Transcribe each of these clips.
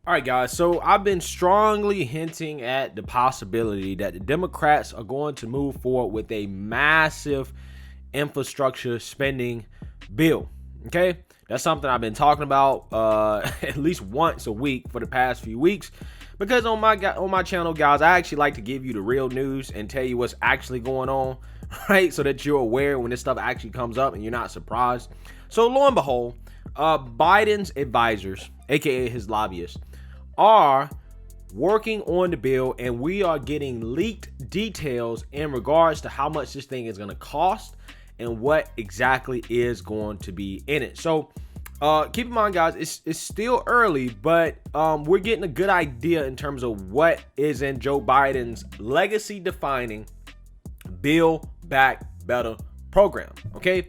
All right, guys. So I've been strongly hinting at the possibility that the Democrats are going to move forward with a massive infrastructure spending bill. Okay, that's something I've been talking about at least once a week for the past few weeks. Because on my channel, guys, I actually like to give you the real news and tell you what's actually going on, right? So that you're aware when this stuff actually comes up and you're not surprised. So lo and behold, Biden's advisors, aka his lobbyists, are working on the bill, and we are getting leaked details in regards to how much this thing is going to cost and what exactly is going to be in it. So keep in mind, guys, it's still early, but we're getting a good idea in terms of what is in Joe Biden's legacy defining Build Back Better program. Okay,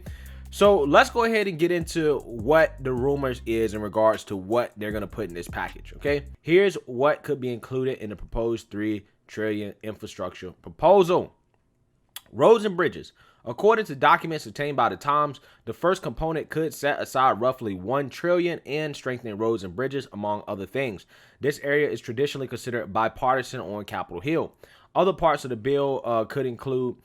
so let's go ahead and get into what the rumors is in regards to what they're going to put in this package. Okay, here's what could be included in the proposed $3 trillion infrastructure proposal. Roads and bridges. According to documents obtained by the Times, the first component could set aside roughly $1 trillion in strengthening roads and bridges, among other things. This area is traditionally considered bipartisan on Capitol Hill. Other parts of the bill could include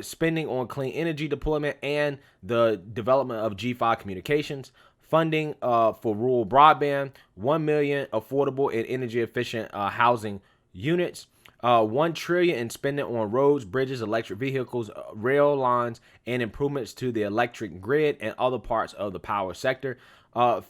spending on clean energy deployment and the development of G5 communications, funding for rural broadband, 1 million affordable and energy efficient housing units, 1 trillion in spending on roads, bridges, electric vehicles, rail lines, and improvements to the electric grid and other parts of the power sector.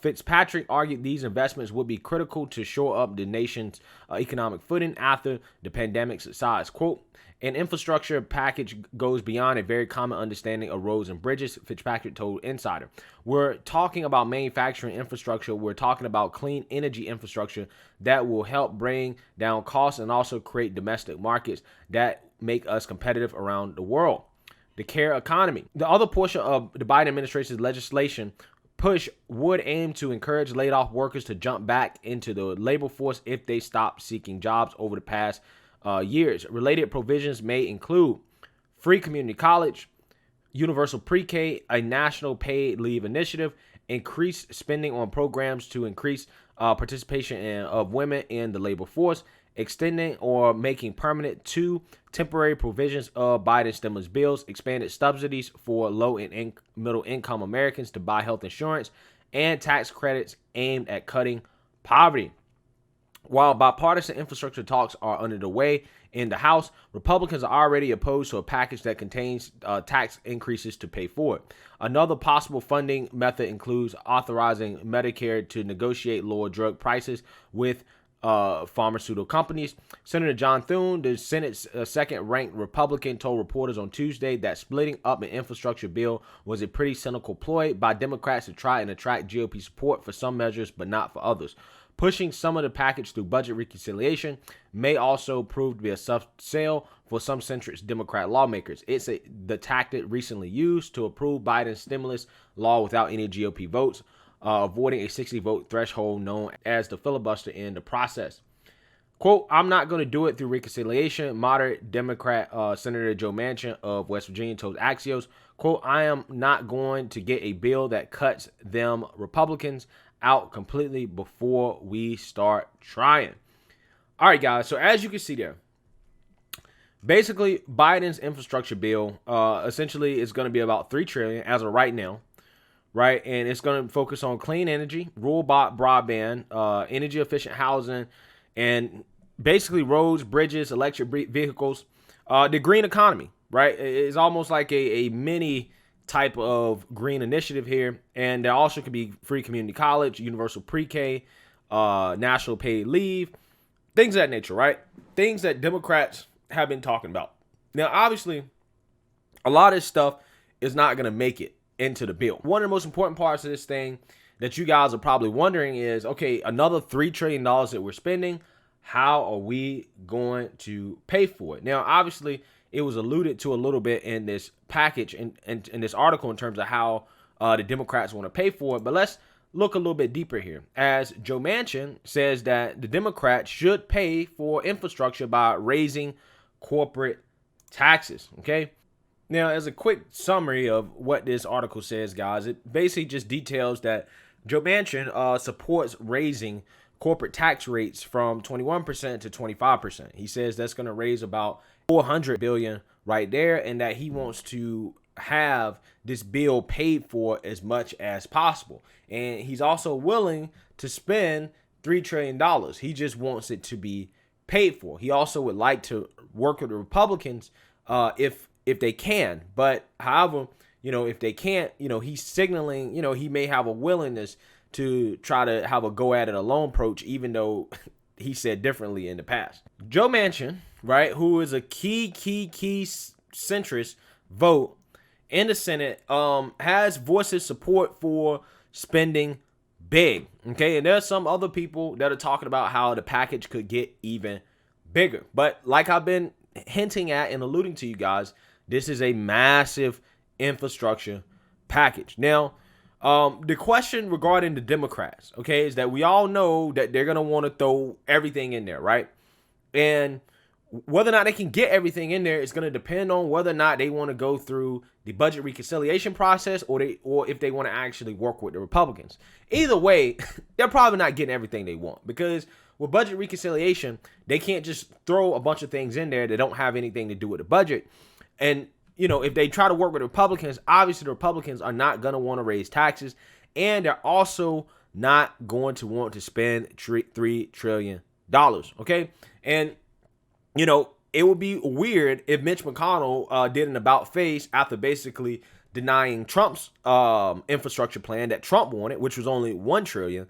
Fitzpatrick argued these investments would be critical to shore up the nation's economic footing after the pandemic subsides. Quote, an infrastructure package goes beyond a very common understanding of roads and bridges, Fitzpatrick told Insider. We're talking about manufacturing infrastructure. We're talking about clean energy infrastructure that will help bring down costs and also create domestic markets that make us competitive around the world. The care economy. The other portion of the Biden administration's legislation push would aim to encourage laid off workers to jump back into the labor force if they stop seeking jobs over the past years. Related provisions may include free community college, universal pre-K, a national paid leave initiative, increased spending on programs to increase participation of women in the labor force, extending or making permanent 2 temporary provisions of Biden stimulus bills, expanded subsidies for low and middle income Americans to buy health insurance, and tax credits aimed at cutting poverty. While bipartisan infrastructure talks are underway in the House, Republicans are already opposed to a package that contains tax increases to pay for it. Another possible funding method includes authorizing Medicare to negotiate lower drug prices with pharmaceutical companies. Senator John Thune, the Senate's second-ranked Republican, told reporters on Tuesday that splitting up an infrastructure bill was a pretty cynical ploy by Democrats to try and attract GOP support for some measures but not for others. Pushing some of the package through budget reconciliation may also prove to be a soft sale for some centrist Democrat lawmakers. It's the tactic recently used to approve Biden's stimulus law without any GOP votes, avoiding a 60-vote threshold known as the filibuster in the process. Quote, I'm not going to do it through reconciliation, moderate Democrat Senator Joe Manchin of West Virginia told Axios. Quote, I am not going to get a bill that cuts them Republicans out completely before we start trying. All right, guys. So as you can see there, basically Biden's infrastructure bill essentially is going to be about $3 trillion as of right now, right? And it's going to focus on clean energy, rural broadband, energy efficient housing, and basically roads, bridges, electric vehicles, the green economy, right? It's almost like a mini type of green initiative here. And there also could be free community college, universal pre-K, national paid leave, things of that nature, right? Things that Democrats have been talking about. Now, obviously, a lot of this stuff is not going to make it into the bill. One of the most important parts of this thing that you guys are probably wondering is, okay, another $3 trillion that we're spending, how are we going to pay for it? Now, obviously, it was alluded to a little bit in this package and in this article in terms of how the Democrats want to pay for it. But let's look a little bit deeper here. As Joe Manchin says that the Democrats should pay for infrastructure by raising corporate taxes. Okay. Now, as a quick summary of what this article says, guys, it basically just details that Joe Manchin supports raising corporate tax rates from 21% to 25%. He says that's going to raise about 400 billion right there, and that he wants to have this bill paid for as much as possible. And he's also willing to spend $3 trillion. He just wants it to be paid for. He also would like to work with the Republicans if they can. But however, if they can't, he's signaling, he may have a willingness to try to have a go at it alone approach, even though he said differently in the past. Joe Manchin, right, who is a key centrist vote in the Senate, has voiced his support for spending big. Okay, and there's some other people that are talking about how the package could get even bigger. But like I've been hinting at and alluding to you guys, this is a massive infrastructure package. Now, the question regarding the Democrats, okay, is that we all know that they're going to want to throw everything in there, right? And whether or not they can get everything in there is going to depend on whether or not they want to go through the budget reconciliation process or if they want to actually work with the Republicans. Either way, they're probably not getting everything they want, because with budget reconciliation, they can't just throw a bunch of things in there that don't have anything to do with the budget. And if they try to work with the Republicans, obviously the Republicans are not going to want to raise taxes, and they're also not going to want to spend $3 trillion. Okay. And, it would be weird if Mitch McConnell did an about face after basically denying Trump's infrastructure plan that Trump wanted, which was only $1 trillion.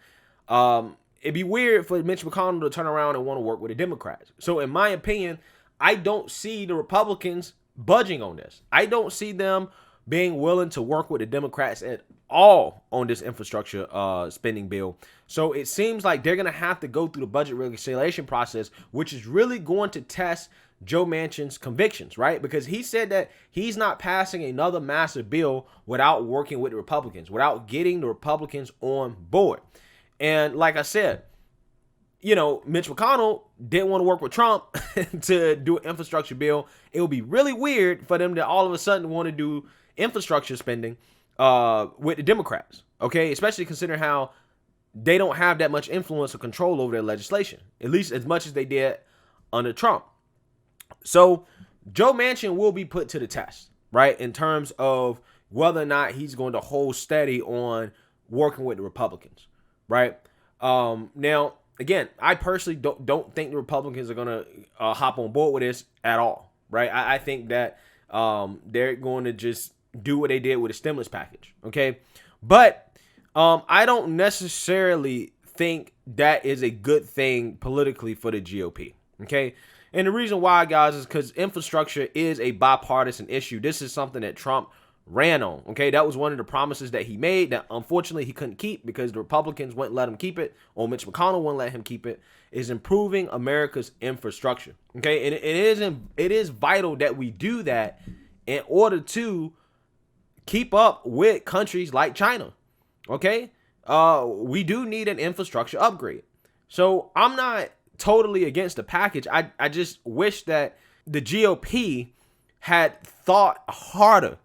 It'd be weird for Mitch McConnell to turn around and want to work with the Democrats. So in my opinion, I don't see the Republicans budging on this. I don't see them being willing to work with the Democrats at all on this infrastructure spending bill. So it seems like they're going to have to go through the budget reconciliation process, which is really going to test Joe Manchin's convictions, right? Because he said that he's not passing another massive bill without working with the Republicans, without getting the Republicans on board. And like I said, Mitch McConnell didn't want to work with Trump to do an infrastructure bill. It would be really weird for them to all of a sudden want to do infrastructure spending with the Democrats, okay? Especially considering how they don't have that much influence or control over their legislation, at least as much as they did under Trump. So Joe Manchin will be put to the test, right, in terms of whether or not he's going to hold steady on working with the Republicans, right? Now, again, I personally don't think the Republicans are going to hop on board with this at all, right? I think that they're going to just do what they did with the stimulus package, okay? But I don't necessarily think that is a good thing politically for the GOP, okay? And the reason why, guys, is because infrastructure is a bipartisan issue. This is something that Trump ran on, okay? That was one of the promises that he made that unfortunately he couldn't keep because the Republicans wouldn't let him keep it, or Mitch McConnell wouldn't let him keep it, is improving America's infrastructure, okay? And it is vital that we do that in order to keep up with countries like China, okay? We do need an infrastructure upgrade. So I'm not totally against the package. I just wish that the GOP had thought harder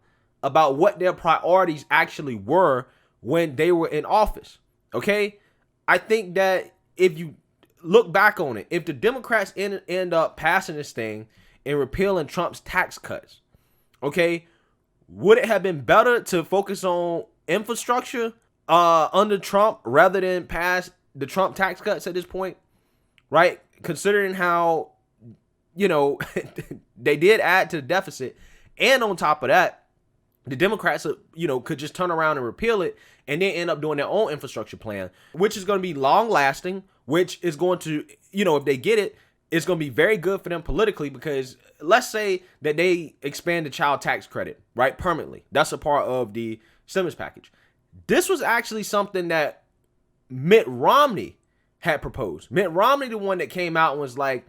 about what their priorities actually were when they were in office, okay? I think that if you look back on it, if the Democrats end up passing this thing and repealing Trump's tax cuts, okay, would it have been better to focus on infrastructure under Trump rather than pass the Trump tax cuts at this point, right? Considering how, they did add to the deficit, and on top of that, the Democrats, could just turn around and repeal it and then end up doing their own infrastructure plan, which is going to be long lasting, which is going to, if they get it, it's going to be very good for them politically, because let's say that they expand the child tax credit, right, permanently. That's a part of the stimulus package. This was actually something that Mitt Romney had proposed. Mitt Romney, the one that came out and was like,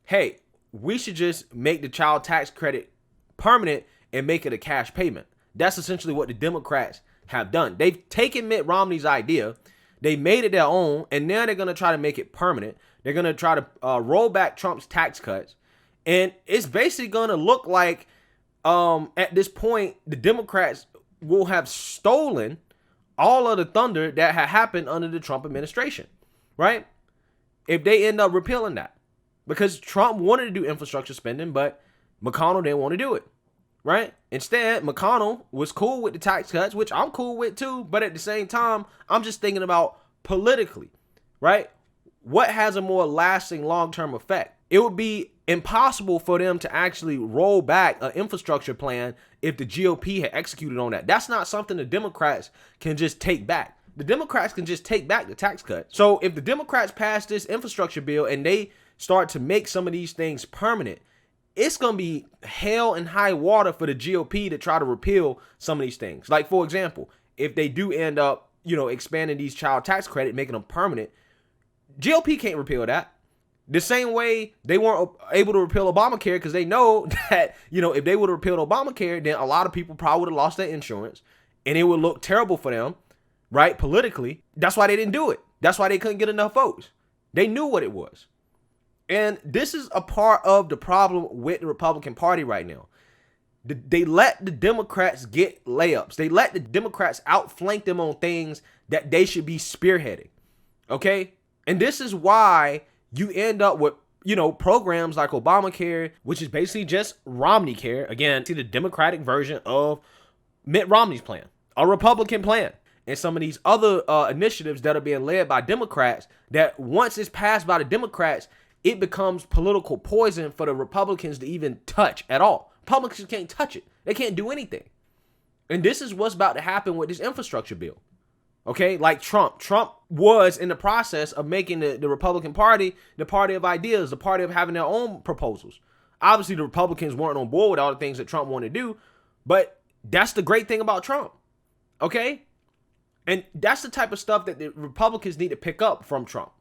hey, we should just make the child tax credit permanent and make it a cash payment. That's essentially what the Democrats have done. They've taken Mitt Romney's idea, they made it their own, and now they're going to try to make it permanent. They're going to try to roll back Trump's tax cuts. And it's basically going to look like, at this point, the Democrats will have stolen all of the thunder that had happened under the Trump administration, right? if they end up repealing that. Because Trump wanted to do infrastructure spending, but McConnell didn't want to do it, right? Instead, McConnell was cool with the tax cuts, which I'm cool with too, but at the same time, I'm just thinking about politically, right? What has a more lasting long-term effect? It would be impossible for them to actually roll back an infrastructure plan if the GOP had executed on that. That's not something the Democrats can just take back. The Democrats can just take back the tax cut. So if the Democrats pass this infrastructure bill and they start to make some of these things permanent, it's going to be hell and high water for the GOP to try to repeal some of these things. Like, for example, if they do end up, expanding these child tax credit, making them permanent, GOP can't repeal that. The same way they weren't able to repeal Obamacare because they know that, if they would have repealed Obamacare, then a lot of people probably would have lost their insurance and it would look terrible for them, right? Politically. That's why they didn't do it. That's why they couldn't get enough votes. They knew what it was. And this is a part of the problem with the Republican Party right now. They let the Democrats get layups. They let the Democrats outflank them on things that they should be spearheading. Okay? And this is why you end up with, programs like Obamacare, which is basically just Romney care. Again, see the Democratic version of Mitt Romney's plan, a Republican plan. And some of these other initiatives that are being led by Democrats that once it's passed by the Democrats, it becomes political poison for the Republicans to even touch at all. Republicans can't touch it. They can't do anything. And this is what's about to happen with this infrastructure bill. Okay, like Trump. Trump was in the process of making the Republican Party the party of ideas, the party of having their own proposals. Obviously, the Republicans weren't on board with all the things that Trump wanted to do, but that's the great thing about Trump. Okay? And that's the type of stuff that the Republicans need to pick up from Trump.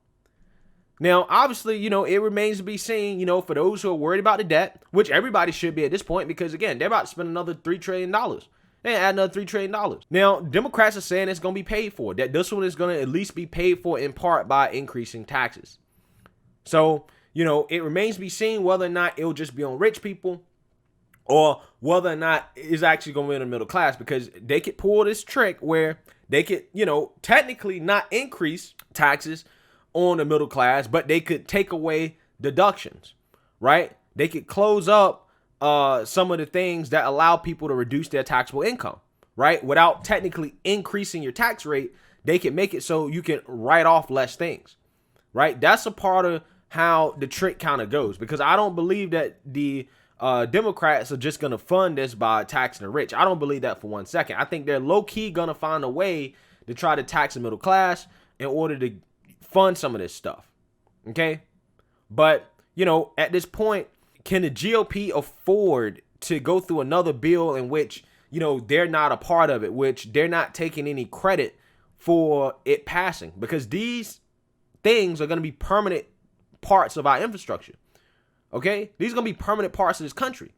Now, obviously, it remains to be seen, for those who are worried about the debt, which everybody should be at this point, because again, they're about to spend another $3 trillion. They add another $3 trillion. Now, Democrats are saying it's going to be paid for, that this one is going to at least be paid for in part by increasing taxes. So, it remains to be seen whether or not it'll just be on rich people or whether or not it's actually going to be in the middle class, because they could pull this trick where they could, technically not increase taxes on the middle class, but they could take away deductions, right? They could close up some of the things that allow people to reduce their taxable income, right? Without technically increasing your tax rate, they can make it so you can write off less things, right? That's a part of how the trick kind of goes, because I don't believe that the Democrats are just going to fund this by taxing the rich. I don't believe that for 1 second. I think they're low-key going to find a way to try to tax the middle class in order to fund some of this stuff. Okay? But, at this point, can the GOP afford to go through another bill in which, they're not a part of it, which they're not taking any credit for it passing? Because these things are going to be permanent parts of our infrastructure. Okay? These are going to be permanent parts of this country.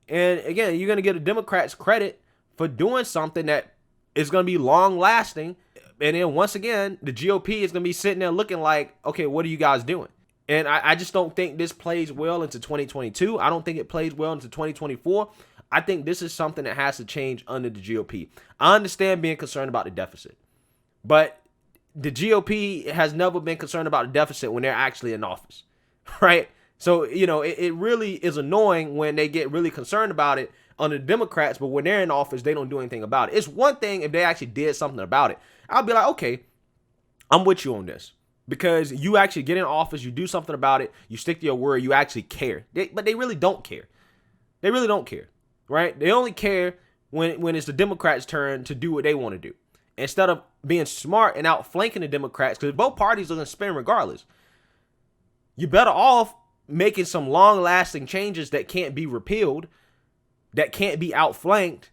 And again, you're going to give the Democrats credit for doing something that is going to be long lasting. And then once again, the GOP is going to be sitting there looking like, okay, what are you guys doing? And I just don't think this plays well into 2022. I don't think it plays well into 2024. I think this is something that has to change under the GOP. I understand being concerned about the deficit, but the GOP has never been concerned about the deficit when they're actually in office, right? So, it really is annoying when they get really concerned about it under the Democrats, but when they're in office, they don't do anything about it. It's one thing if they actually did something about it. I'll be like, okay, I'm with you on this, because you actually get in office, you do something about it, you stick to your word, you actually care. But they really don't care. They really don't care, right? They only care when it's the Democrats' turn to do what they want to do, instead of being smart and outflanking the Democrats, because both parties are going to spin regardless. You're better off making some long-lasting changes that can't be repealed, that can't be outflanked,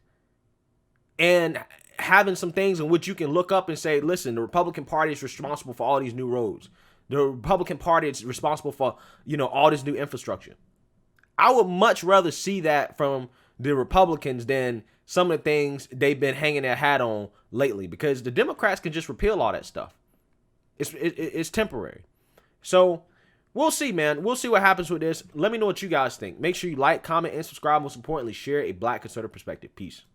and having some things in which you can look up and say, listen, the Republican Party is responsible for all these new roads. The Republican Party is responsible for, all this new infrastructure. I would much rather see that from the Republicans than some of the things they've been hanging their hat on lately, because the Democrats can just repeal all that stuff. It's temporary. So we'll see, man. We'll see what happens with this. Let me know what you guys think. Make sure you like, comment, and subscribe. Most importantly, share a Black conservative perspective. Peace.